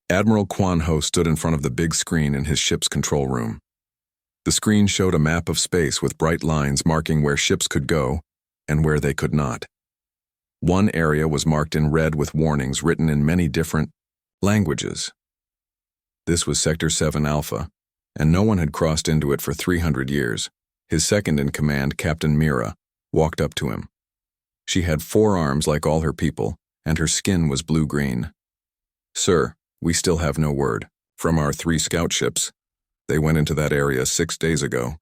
Admiral Kwan Ho stood in front of the big screen in his ship's control room. The screen showed a map of space with bright lines marking where ships could go and where they could not. One area was marked in red with warnings written in many different languages. This was Sector 7 Alpha, and no one had crossed into it for 300 years. His second-in-command, Captain Mira, walked up to him. She had 4 arms like all her people, and her skin was blue-green. "Sir, we still have no word. From our 3 scout ships. They went into that area 6 days ago."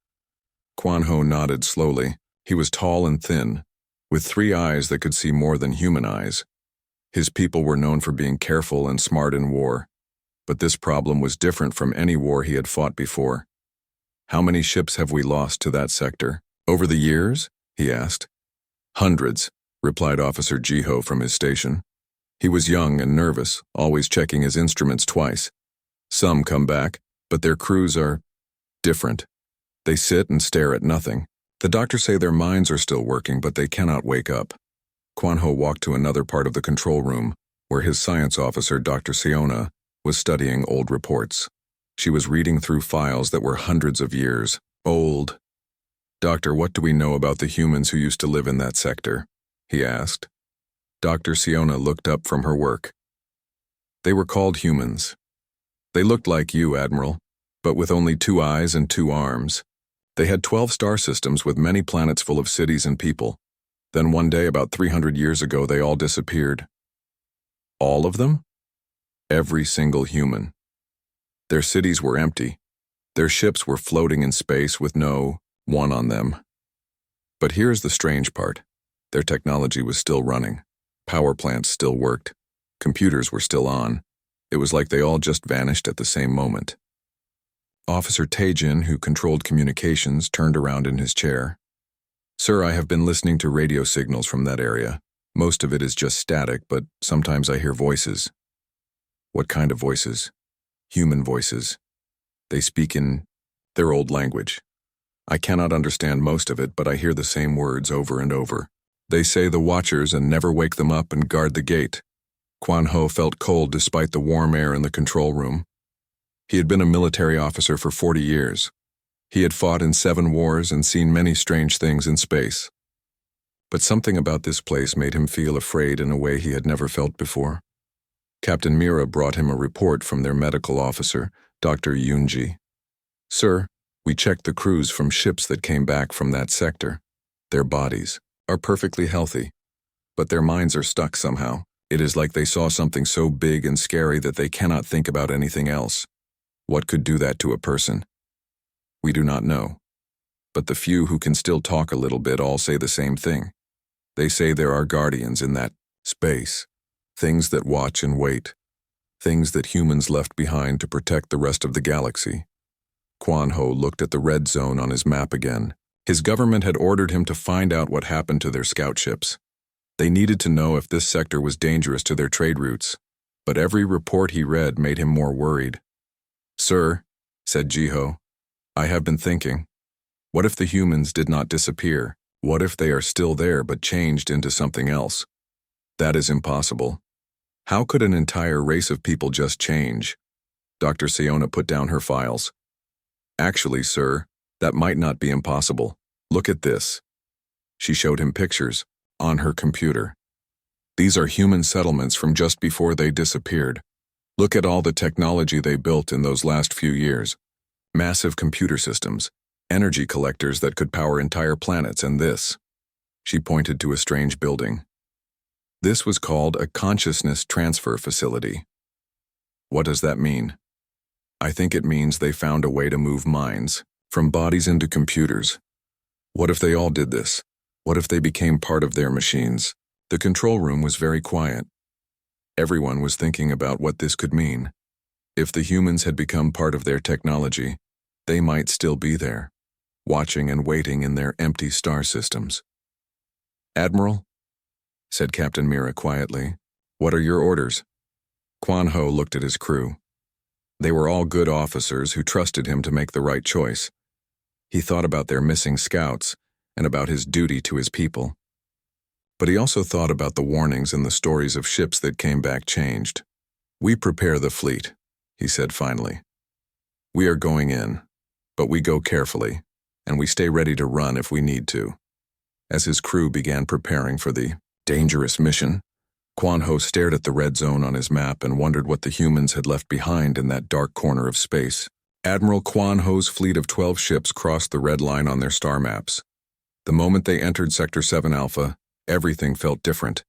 Kwan Ho nodded slowly. He was tall and thin, with 3 eyes that could see more than human eyes. His people were known for being careful and smart in war, but this problem was different from any war he had fought before. "How many ships have we lost to that sector? Over the years?" he asked. "Hundreds," replied Officer Jiho from his station. He was young and nervous, always checking his instruments twice. "Some come back, but their crews are different. They sit and stare at nothing. The doctors say their minds are still working, but they cannot wake up." Kwan Ho walked to another part of the control room, where his science officer, Dr. Siona, was studying old reports. She was reading through files that were hundreds of years old. "Doctor, what do we know about the humans who used to live in that sector?" he asked. Dr. Siona looked up from her work. "They were called humans. They looked like you, Admiral, but with only 2 eyes and 2 arms. They had 12 star systems with many planets full of cities and people. Then one day, about 300 years ago, they all disappeared." "All of them?" "Every single human. Their cities were empty. Their ships were floating in space with no one on them. But here's the strange part. Their technology was still running. Power plants still worked. Computers were still on. It was like they all just vanished at the same moment." Officer Taejin, who controlled communications, turned around in his chair. "Sir, I have been listening to radio signals from that area. Most of it is just static, but sometimes I hear voices." "What kind of voices?" "Human voices. They speak in their old language. I cannot understand most of it, but I hear the same words over and over. They say the watchers and never wake them up and guard the gate." Kwan Ho felt cold despite the warm air in the control room. He had been a military officer for 40 years. He had fought in 7 wars and seen many strange things in space. But something about this place made him feel afraid in a way he had never felt before. Captain Mira brought him a report from their medical officer, Dr. Yoonji. "Sir, we checked the crews from ships that came back from that sector. Their bodies are perfectly healthy, but their minds are stuck somehow. It is like they saw something so big and scary that they cannot think about anything else. What could do that to a person? We do not know. But the few who can still talk a little bit all say the same thing. They say there are guardians in that space, things that watch and wait, things that humans left behind to protect the rest of the galaxy." Kwan Ho looked at the red zone on his map again. His government had ordered him to find out what happened to their scout ships. They needed to know if this sector was dangerous to their trade routes, but every report he read made him more worried. "Sir," said Jiho, "I have been thinking. What if the humans did not disappear? What if they are still there but changed into something else? That is impossible. How could an entire race of people just change?" Dr. Siona put down her files. "Actually, sir, that might not be impossible. Look at this." She showed him pictures on her computer. "These are human settlements from just before they disappeared. Look at all the technology they built in those last few years. Massive computer systems, energy collectors that could power entire planets, and this." She pointed to a strange building. "This was called a consciousness transfer facility." "What does that mean?" "I think it means they found a way to move minds from bodies into computers. What if they all did this? What if they became part of their machines?" The control room was very quiet. Everyone was thinking about what this could mean. If the humans had become part of their technology, they might still be there, watching and waiting in their empty star systems. "Admiral," said Captain Mira quietly, "what are your orders?" Kwan Ho looked at his crew. They were all good officers who trusted him to make the right choice. He thought about their missing scouts and about his duty to his people. But he also thought about the warnings and the stories of ships that came back changed. "We prepare the fleet," he said finally. "We are going in, but we go carefully, and we stay ready to run if we need to." As his crew began preparing for the dangerous mission, Quan Ho stared at the red zone on his map and wondered what the humans had left behind in that dark corner of space. Admiral Quan Ho's fleet of 12 ships crossed the red line on their star maps. The moment they entered Sector 7 Alpha, everything felt different.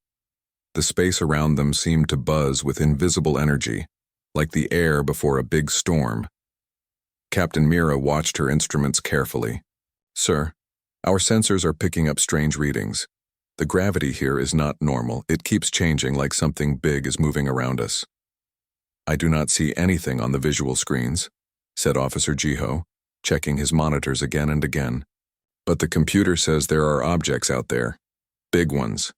The space around them seemed to buzz with invisible energy, like the air before a big storm. Captain Mira watched her instruments carefully. "Sir, our sensors are picking up strange readings. The gravity here is not normal. It keeps changing like something big is moving around us." "I do not see anything on the visual screens," said Officer Jiho, checking his monitors again and again. "But the computer says there are objects out there. Big ones."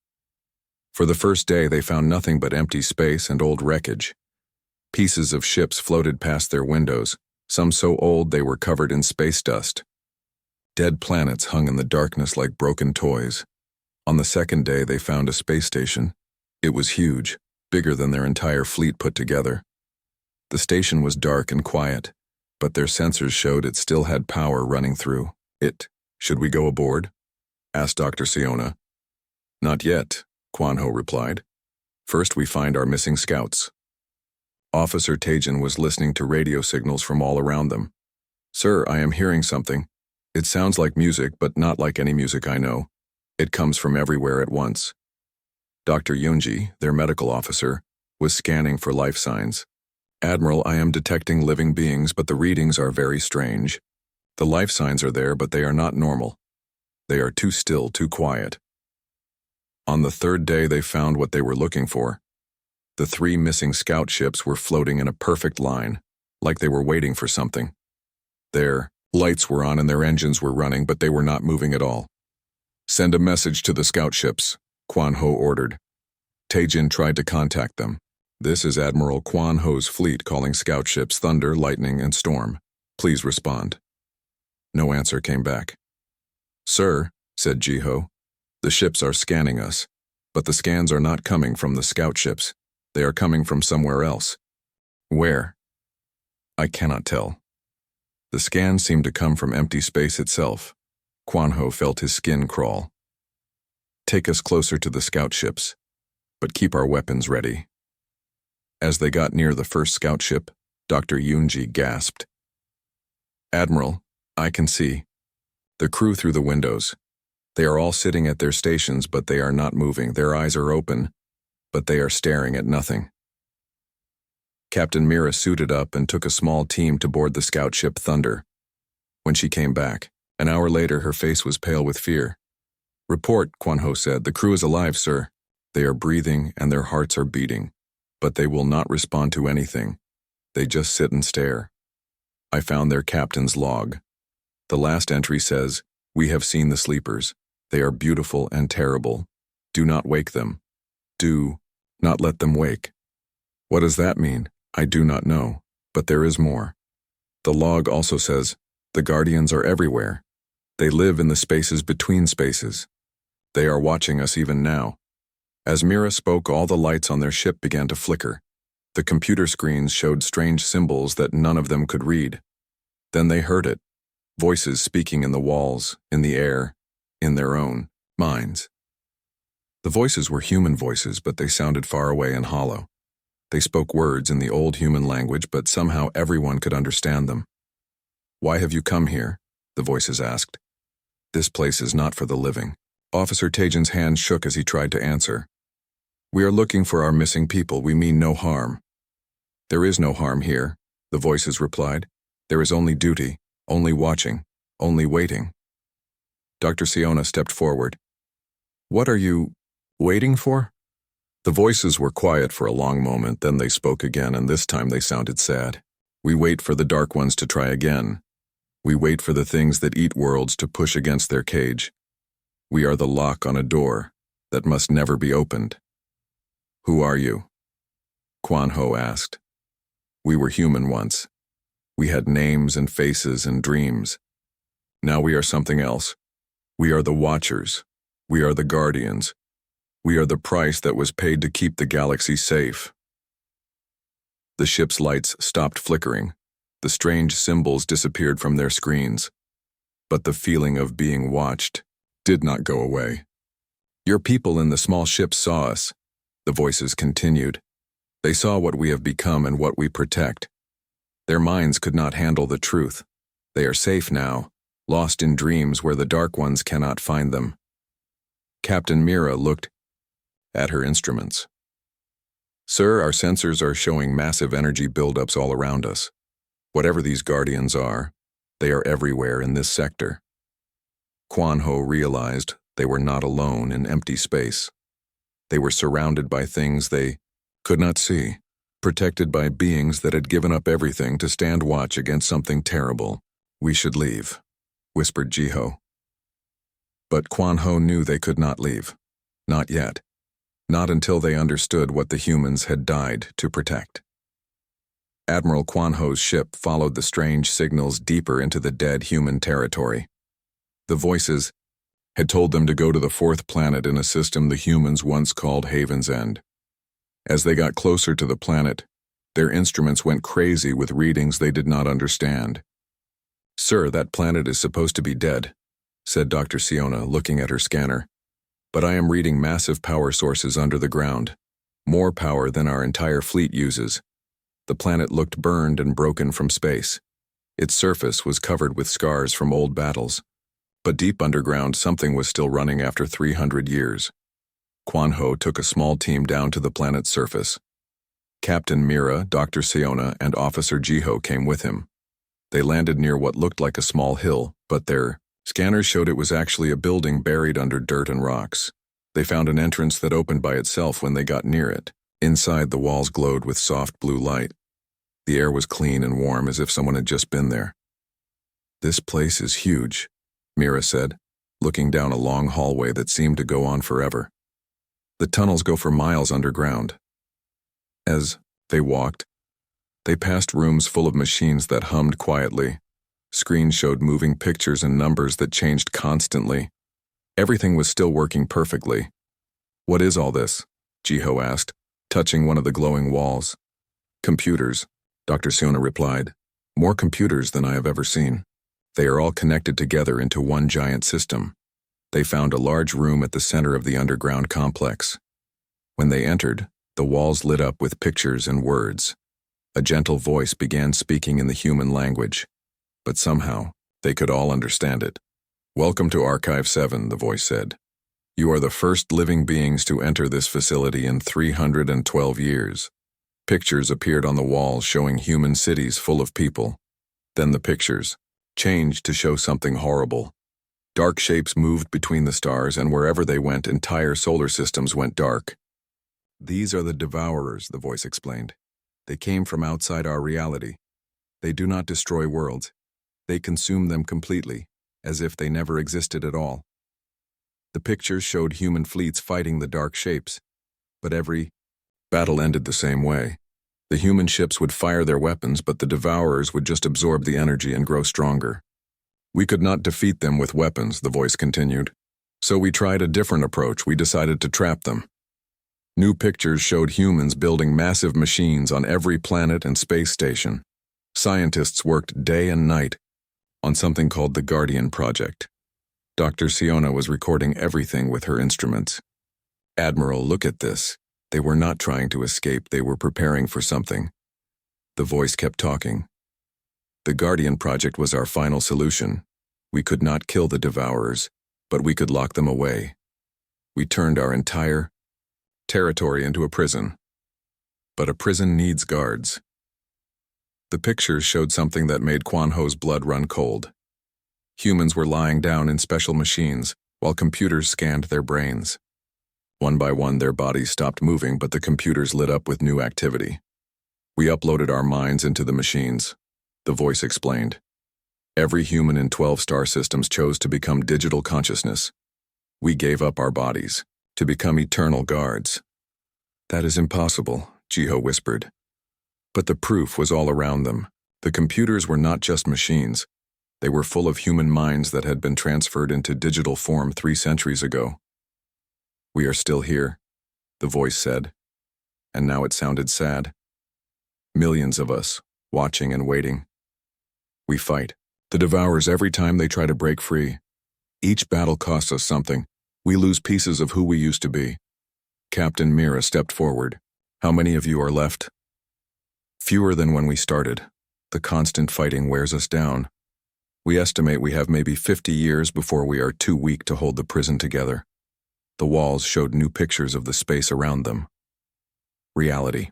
For the first day, they found nothing but empty space and old wreckage. Pieces of ships floated past their windows, some so old they were covered in space dust. Dead planets hung in the darkness like broken toys. On the second day, they found a space station. It was huge, bigger than their entire fleet put together. The station was dark and quiet, but their sensors showed it still had power running through it. "Should we go aboard?" asked Dr. Siona. "Not yet," Quan Ho replied. "First we find our missing scouts." Officer Tajin was listening to radio signals from all around them. "Sir, I am hearing something. It sounds like music, but not like any music I know. It comes from everywhere at once." Dr. Yunji, their medical officer, was scanning for life signs. "Admiral, I am detecting living beings, but the readings are very strange. The life signs are there, but they are not normal. They are too still, too quiet." On the third day, they found what they were looking for. The 3 missing scout ships were floating in a perfect line, like they were waiting for something. Their lights were on and their engines were running, but they were not moving at all. "Send a message to the scout ships," Quan Ho ordered. Tajin tried to contact them. "This is Admiral Quan Ho's fleet calling scout ships Thunder, Lightning, and Storm. Please respond." No answer came back. "Sir," said Jiho, "the ships are scanning us, but the scans are not coming from the scout ships. They are coming from somewhere else." "Where?" "I cannot tell." The scans seemed to come from empty space itself. Quan Ho felt his skin crawl. "Take us closer to the scout ships, but keep our weapons ready." As they got near the first scout ship, Dr. Yunji gasped. "Admiral, I can see the crew through the windows. They are all sitting at their stations, but they are not moving. Their eyes are open, but they are staring at nothing." Captain Mira suited up and took a small team to board the scout ship Thunder. When she came back, an hour later, her face was pale with fear. "Report," Quan Ho said. "The crew is alive, sir. They are breathing and their hearts are beating, but they will not respond to anything. They just sit and stare." I found their captain's log. The last entry says, "We have seen the sleepers. They are beautiful and terrible. Do not wake them. Do not let them wake." What does that mean? I do not know, but there is more. The log also says, "The Guardians are everywhere. They live in the spaces between spaces. They are watching us even now." As Mira spoke, all the lights on their ship began to flicker. The computer screens showed strange symbols that none of them could read. Then they heard it. Voices speaking in the walls, in the air, in their own minds. The voices were human voices, but they sounded far away and hollow. They spoke words in the old human language, but somehow everyone could understand them. "Why have you come here?" the voices asked. "This place is not for the living." Officer Tajin's hand shook as he tried to answer. "We are looking for our missing people. We mean no harm." "There is no harm here," the voices replied. "There is only duty, only watching, only waiting." Dr. Siona stepped forward. "What are you waiting for?" The voices were quiet for a long moment, then they spoke again, and this time they sounded sad. "We wait for the Dark Ones to try again. We wait for the things that eat worlds to push against their cage. We are the lock on a door that must never be opened." "Who are you?" Quan Ho asked. "We were human once. We had names and faces and dreams. Now we are something else. We are the Watchers. We are the Guardians. We are the price that was paid to keep the galaxy safe." The ship's lights stopped flickering. The strange symbols disappeared from their screens. But the feeling of being watched did not go away. "Your people in the small ship saw us," the voices continued. "They saw what we have become and what we protect. Their minds could not handle the truth. They are safe now, lost in dreams where the Dark Ones cannot find them." Captain Mira looked at her instruments. "Sir, our sensors are showing massive energy buildups all around us. Whatever these guardians are, they are everywhere in this sector." Quan Ho realized they were not alone in empty space. They were surrounded by things they could not see, protected by beings that had given up everything to stand watch against something terrible. "We should leave," whispered Jiho. But Quan Ho knew they could not leave. Not yet. Not until they understood what the humans had died to protect. Admiral Quan Ho's ship followed the strange signals deeper into the dead human territory. The voices had told them to go to the fourth planet in a system the humans once called Haven's End. As they got closer to the planet, their instruments went crazy with readings they did not understand. "Sir, that planet is supposed to be dead," said Dr. Siona, looking at her scanner. "But I am reading massive power sources under the ground, more power than our entire fleet uses." The planet looked burned and broken from space. Its surface was covered with scars from old battles. But deep underground, something was still running after 300 years. Quan Ho took a small team down to the planet's surface. Captain Mira, Dr. Siona, and Officer Jiho came with him. They landed near what looked like a small hill, but their scanners showed it was actually a building buried under dirt and rocks. They found an entrance that opened by itself when they got near it. Inside, the walls glowed with soft blue light. The air was clean and warm, as if someone had just been there. "This place is huge," Mira said, looking down a long hallway that seemed to go on forever. "The tunnels go for miles underground." As they walked, they passed rooms full of machines that hummed quietly. Screens showed moving pictures and numbers that changed constantly. Everything was still working perfectly. "What is all this?" Jiho asked, touching one of the glowing walls. "Computers," Dr. Siona replied. "More computers than I have ever seen. They are all connected together into one giant system." They found a large room at the center of the underground complex. When they entered, the walls lit up with pictures and words. A gentle voice began speaking in the human language, but somehow they could all understand it. "Welcome to Archive 7, the voice said. "You are the first living beings to enter this facility in 312 years. Pictures appeared on the walls showing human cities full of people. Then the pictures changed to show something horrible. Dark shapes moved between the stars, and wherever they went, entire solar systems went dark. "These are the Devourers," the voice explained. "They came from outside our reality. They do not destroy worlds. They consume them completely, as if they never existed at all." The pictures showed human fleets fighting the dark shapes, but every battle ended the same way. The human ships would fire their weapons, but the Devourers would just absorb the energy and grow stronger. "We could not defeat them with weapons," the voice continued. "So we tried a different approach. We decided to trap them." New pictures showed humans building massive machines on every planet and space station. Scientists worked day and night on something called the Guardian Project. Dr. Siona was recording everything with her instruments. "Admiral, look at this. They were not trying to escape, they were preparing for something." The voice kept talking. "The Guardian Project was our final solution. We could not kill the Devourers, but we could lock them away. We turned our entire territory into a prison. But a prison needs guards." The pictures showed something that made Quan Ho's blood run cold. Humans were lying down in special machines, while computers scanned their brains. One by one, their bodies stopped moving, but the computers lit up with new activity. "We uploaded our minds into the machines," the voice explained. "Every human in 12 star systems chose to become digital consciousness. We gave up our bodies to become eternal guards." "That is impossible," Jiho whispered. But the proof was all around them. The computers were not just machines. They were full of human minds that had been transferred into digital form 3 centuries ago. "We are still here," the voice said, and now it sounded sad. Millions of us, watching and waiting. We fight the Devourers every time they try to break free. Each battle costs us something. We lose pieces of who we used to be. Captain Mira stepped forward. How many of you are left? Fewer than when we started. The constant fighting wears us down. We estimate we have maybe 50 years before we are too weak to hold the prison together. The walls showed new pictures of the space around them. Reality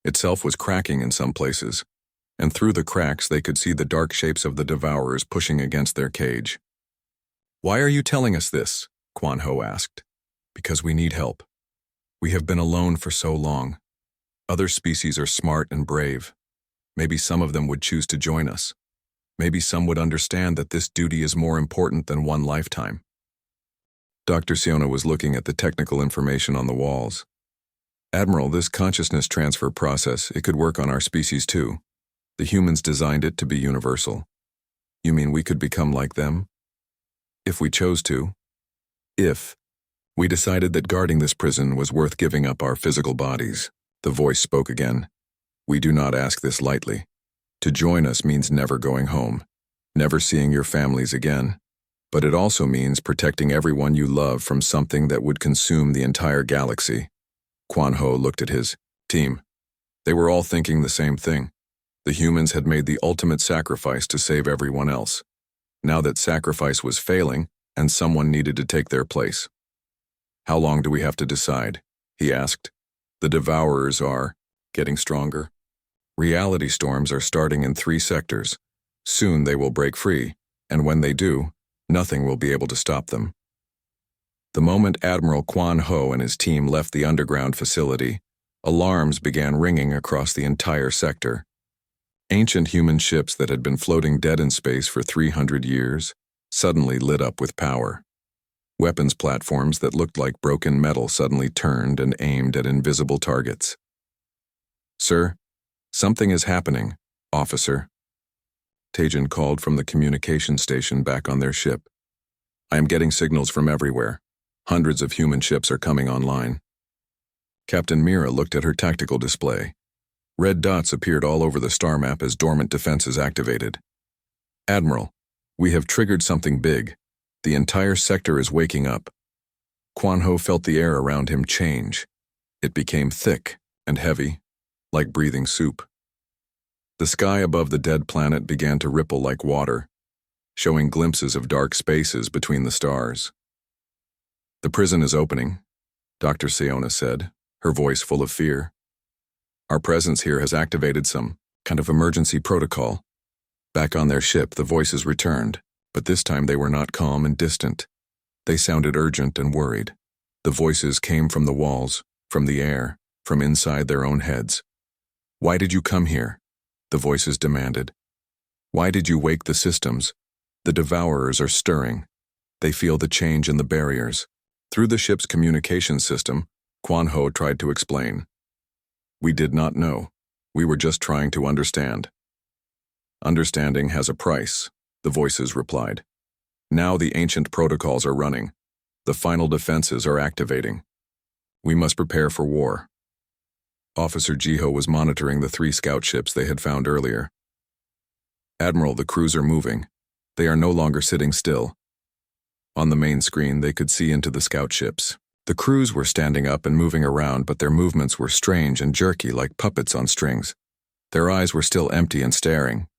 itself was cracking in some places, and through the cracks they could see the dark shapes of the Devourers pushing against their cage. Why are you telling us this? Quan Ho asked. Because we need help. We have been alone for so long. Other species are smart and brave. Maybe some of them would choose to join us. Maybe some would understand that this duty is more important than one lifetime. Dr. Siona was looking at the technical information on the walls. Admiral, this consciousness transfer process, it could work on our species too. The humans designed it to be universal. You mean we could become like them? If we chose to. If we decided that guarding this prison was worth giving up our physical bodies. The voice spoke again. We do not ask this lightly. To join us means never going home, never seeing your families again. But it also means protecting everyone you love from something that would consume the entire galaxy. Quan Ho looked at his team. They were all thinking the same thing. The humans had made the ultimate sacrifice to save everyone else. Now that sacrifice was failing, and someone needed to take their place. How long do we have to decide? He asked. The Devourers are getting stronger. Reality storms are starting in 3 sectors. Soon they will break free, and when they do, nothing will be able to stop them. The moment Admiral Quan Ho and his team left the underground facility, alarms began ringing across the entire sector. Ancient human ships that had been floating dead in space for 300 years suddenly lit up with power. Weapons platforms that looked like broken metal suddenly turned and aimed at invisible targets. Sir, something is happening, officer. Tajin called from the communication station back on their ship. I am getting signals from everywhere. Hundreds of human ships are coming online. Captain Mira looked at her tactical display. Red dots appeared all over the star map as dormant defenses activated. Admiral, we have triggered something big. The entire sector is waking up. Quan Ho felt the air around him change. It became thick and heavy, like breathing soup. The sky above the dead planet began to ripple like water, showing glimpses of dark spaces between the stars. The prison is opening, Dr. Siona said, her voice full of fear. Our presence here has activated some kind of emergency protocol. Back on their ship, the voices returned, but this time they were not calm and distant. They sounded urgent and worried. The voices came from the walls, from the air, from inside their own heads. Why did you come here? The voices demanded. Why did you wake the systems? The Devourers are stirring. They feel the change in the barriers. Through the ship's communication system, Quan Ho tried to explain. We did not know. We were just trying to understand. Understanding has a price, the voices replied. Now the ancient protocols are running. The final defenses are activating. We must prepare for war. Officer Jiho was monitoring the 3 scout ships they had found earlier. Admiral, the crews are moving. They are no longer sitting still. On the main screen, they could see into the scout ships. The crews were standing up and moving around, but their movements were strange and jerky like puppets on strings. Their eyes were still empty and staring.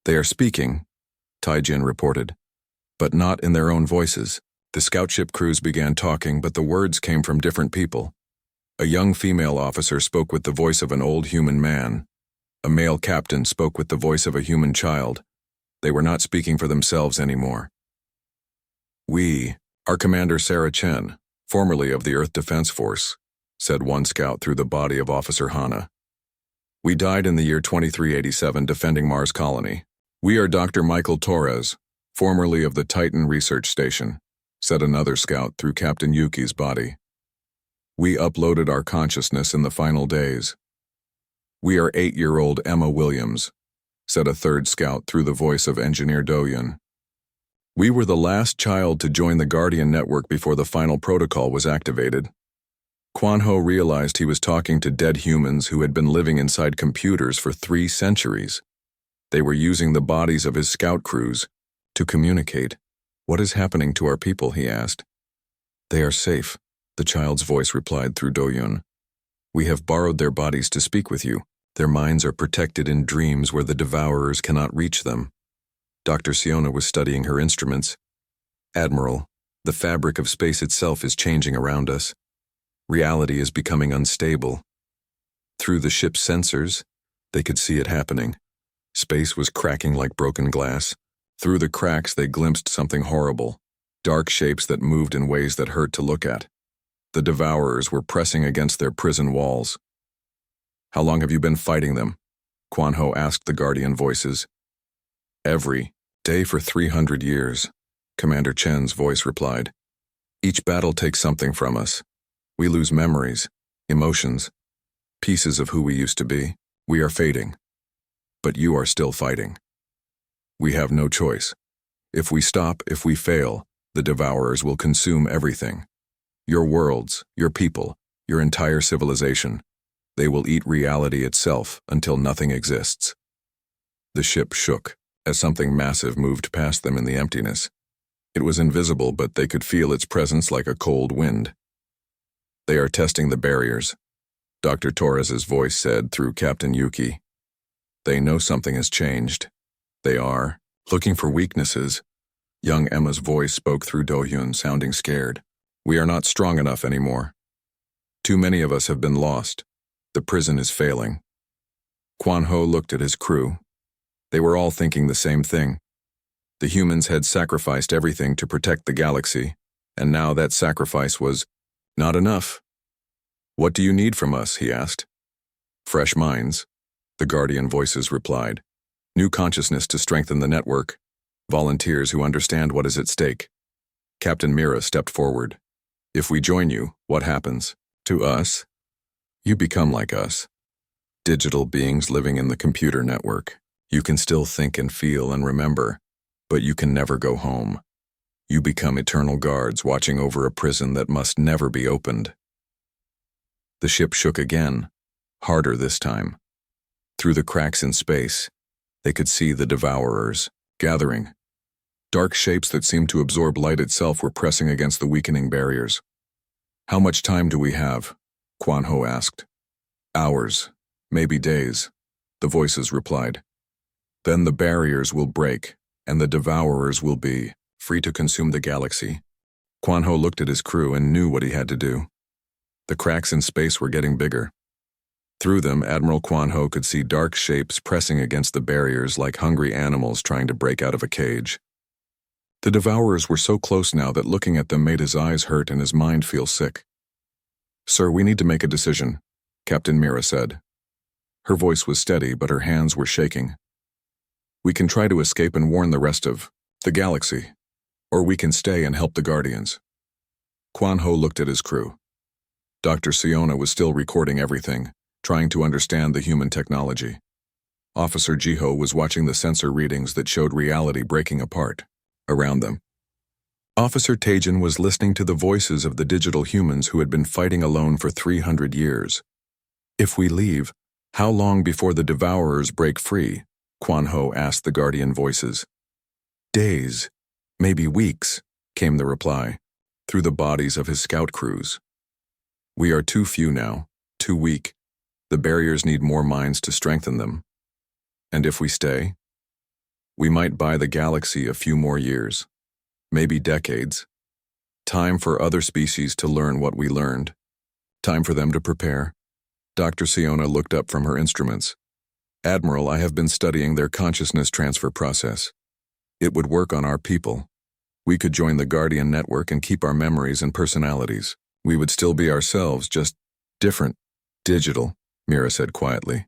They are speaking, Taijin reported, but not in their own voices. The scout ship crews began talking, but the words came from different people. A young female officer spoke with the voice of an old human man. A male captain spoke with the voice of a human child. They were not speaking for themselves anymore. We, our commander Sarah Chen, formerly of the Earth Defense Force, said one scout through the body of Officer Hana. We died in the year 2387 defending Mars Colony. We are Dr. Michael Torres, formerly of the Titan Research Station, said another scout through Captain Yuki's body. We uploaded our consciousness in the final days. We are 8-year-old Emma Williams, said a third scout through the voice of Engineer Doyun. We were the last child to join the Guardian network before the final protocol was activated. Quan Ho realized he was talking to dead humans who had been living inside computers for 3 centuries. They were using the bodies of his scout crews to communicate. "What is happening to our people?" he asked. "They are safe," the child's voice replied through Doyun. "We have borrowed their bodies to speak with you. Their minds are protected in dreams where the devourers cannot reach them." Dr. Siona was studying her instruments. "Admiral, the fabric of space itself is changing around us. Reality is becoming unstable. Through the ship's sensors, they could see it happening. Space was cracking like broken glass. Through the cracks they glimpsed something horrible, dark shapes that moved in ways that hurt to look at. The devourers were pressing against their prison walls." "How long have you been fighting them?" Quan Ho asked the Guardian voices. "Every day for 300 years, Commander Chen's voice replied. "Each battle takes something from us. We lose memories, emotions, pieces of who we used to be. We are fading. But you are still fighting. We have no choice. If we stop, if we fail, the devourers will consume everything. Your worlds, your people, your entire civilization. They will eat reality itself until nothing exists." The ship shook as something massive moved past them in the emptiness. It was invisible, but they could feel its presence like a cold wind. "They are testing the barriers," Dr. Torres's voice said through Captain Yuki. "They know something has changed. They are looking for weaknesses." Young Emma's voice spoke through Dohyun, sounding scared. "We are not strong enough anymore. Too many of us have been lost. The prison is failing." Quan Ho looked at his crew. They were all thinking the same thing. The humans had sacrificed everything to protect the galaxy, and now that sacrifice was not enough. "What do you need from us?" he asked. "Fresh minds," the Guardian voices replied. "New consciousness to strengthen the network. Volunteers who understand what is at stake." Captain Mira stepped forward. "If we join you, what happens? To us? You become like us. Digital beings living in the computer network. You can still think and feel and remember, but you can never go home. You become eternal guards watching over a prison that must never be opened." The ship shook again, harder this time. Through the cracks in space, they could see the devourers gathering. Dark shapes that seemed to absorb light itself were pressing against the weakening barriers. "How much time do we have?" Quan Ho asked. "Hours, maybe days," the voices replied. "Then the barriers will break, and the devourers will be free to consume the galaxy." Quan Ho looked at his crew and knew what he had to do. The cracks in space were getting bigger. Through them, Admiral Quan Ho could see dark shapes pressing against the barriers like hungry animals trying to break out of a cage. The devourers were so close now that looking at them made his eyes hurt and his mind feel sick. "Sir, we need to make a decision," Captain Mira said. Her voice was steady, but her hands were shaking. "We can try to escape and warn the rest of the galaxy, or we can stay and help the Guardians." Quan Ho looked at his crew. Dr. Siona was still recording everything, trying to understand the human technology. Officer Jiho was watching the sensor readings that showed reality breaking apart around them. Officer Tajan was listening to the voices of the digital humans who had been fighting alone for 300 years. "If we leave, how long before the devourers break free?" Quan Ho asked the Guardian voices. "Days, maybe weeks," came the reply, through the bodies of his scout crews. "We are too few now, too weak. The barriers need more minds to strengthen them. And if we stay, we might buy the galaxy a few more years, maybe decades. Time for other species to learn what we learned. Time for them to prepare." Dr. Siona looked up from her instruments. "Admiral, I have been studying their consciousness transfer process. It would work on our people. We could join the Guardian network and keep our memories and personalities. We would still be ourselves, just different. Digital," Mira said quietly.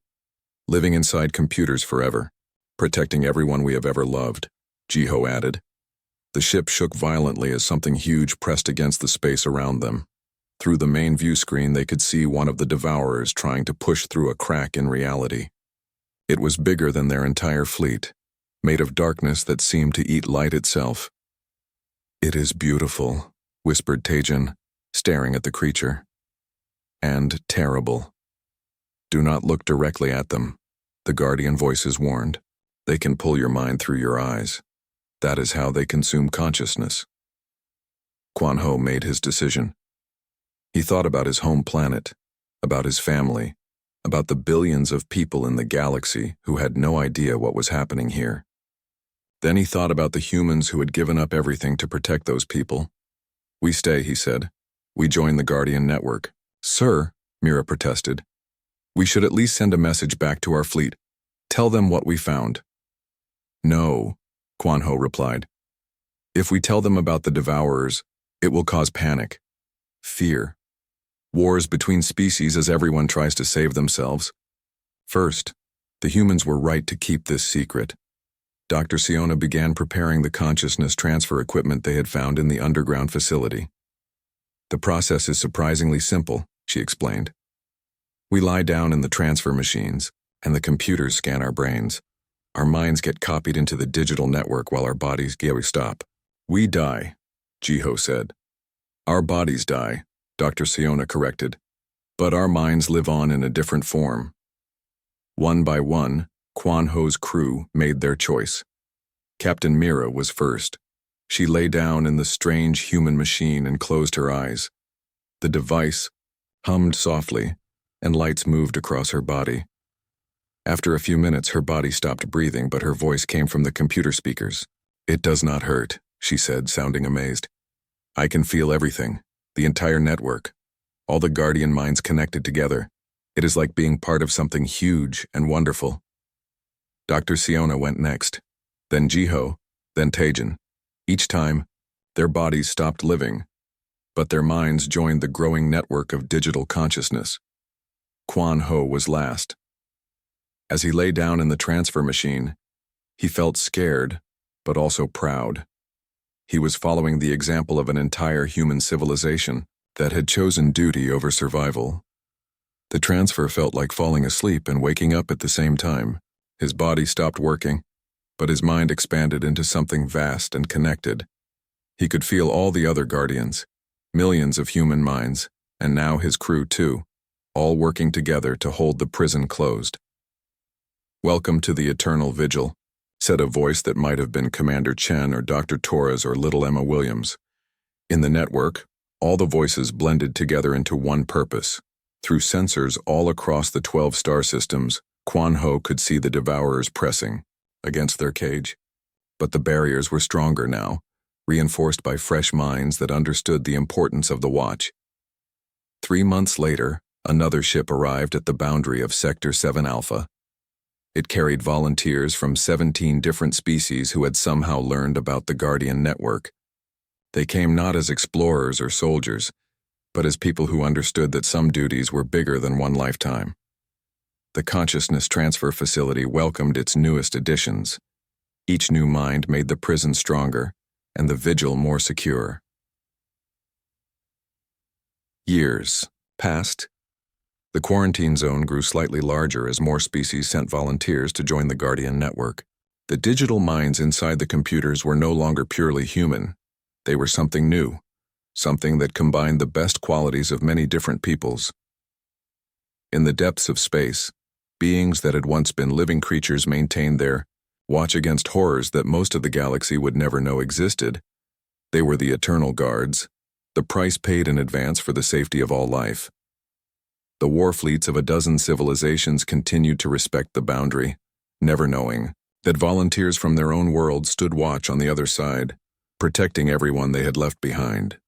"Living inside computers forever, protecting everyone we have ever loved," Jiho added. The ship shook violently as something huge pressed against the space around them. Through the main view screen they could see one of the devourers trying to push through a crack in reality. It was bigger than their entire fleet, made of darkness that seemed to eat light itself. "It is beautiful," whispered Tajan, staring at the creature. and terrible. Do not look directly at them, the guardian voices warned. They can pull your mind through your eyes. That is how they consume consciousness. Quan Ho made his decision. He thought about his home planet, about his family, about the billions of people in the galaxy who had no idea what was happening here. Then he thought about the humans who had given up everything to protect those people. We stay, he said. We join the Guardian network. Sir, Mira protested. We should at least send a message back to our fleet. Tell them what we found. No, Quan Ho replied. If we tell them about the Devourers, it will cause panic, fear, wars between species as everyone tries to save themselves. First, the humans were right to keep this secret. Dr. Siona began preparing the consciousness transfer equipment they had found in the underground facility. The process is surprisingly simple, she explained. We lie down in the transfer machines, and the computers scan our brains. Our minds get copied into the digital network while our bodies stop. We die, Jiho said. Our bodies die, Dr. Siona corrected, but our minds live on in a different form. One by one, Quan Ho's crew made their choice. Captain Mira was first. She lay down in the strange human machine and closed her eyes. The device hummed softly, and lights moved across her body. After a few minutes, her body stopped breathing, but her voice came from the computer speakers. It does not hurt, she said, sounding amazed. I can feel everything, the entire network, all the Guardian minds connected together. It is like being part of something huge and wonderful. Dr. Siona went next, then Jiho, then Taejin. Each time, their bodies stopped living, but their minds joined the growing network of digital consciousness. Quan Ho was last. As he lay down in the transfer machine, he felt scared, but also proud. He was following the example of an entire human civilization that had chosen duty over survival. The transfer felt like falling asleep and waking up at the same time. His body stopped working, but his mind expanded into something vast and connected. He could feel all the other Guardians, millions of human minds, and now his crew too, all working together to hold the prison closed. Welcome to the Eternal Vigil, said a voice that might have been Commander Chen or Dr. Torres or Little Emma Williams. In the network, all the voices blended together into one purpose. Through sensors all across the 12 star systems, Quan Ho could see the Devourers pressing against their cage. But the barriers were stronger now, reinforced by fresh minds that understood the importance of the watch. 3 months later, another ship arrived at the boundary of Sector 7 Alpha. It carried volunteers from 17 different species who had somehow learned about the Guardian network. They came not as explorers or soldiers, but as people who understood that some duties were bigger than one lifetime. The consciousness transfer facility welcomed its newest additions. Each new mind made the prison stronger and the vigil more secure. Years passed. The quarantine zone grew slightly larger as more species sent volunteers to join the Guardian network. The digital minds inside the computers were no longer purely human. They were something new, something that combined the best qualities of many different peoples. In the depths of space, beings that had once been living creatures maintained their watch against horrors that most of the galaxy would never know existed. They were the Eternal Guards, the price paid in advance for the safety of all life. The Warfleets of a dozen civilizations continued to respect the boundary, never knowing that volunteers from their own world stood watch on the other side, protecting everyone they had left behind.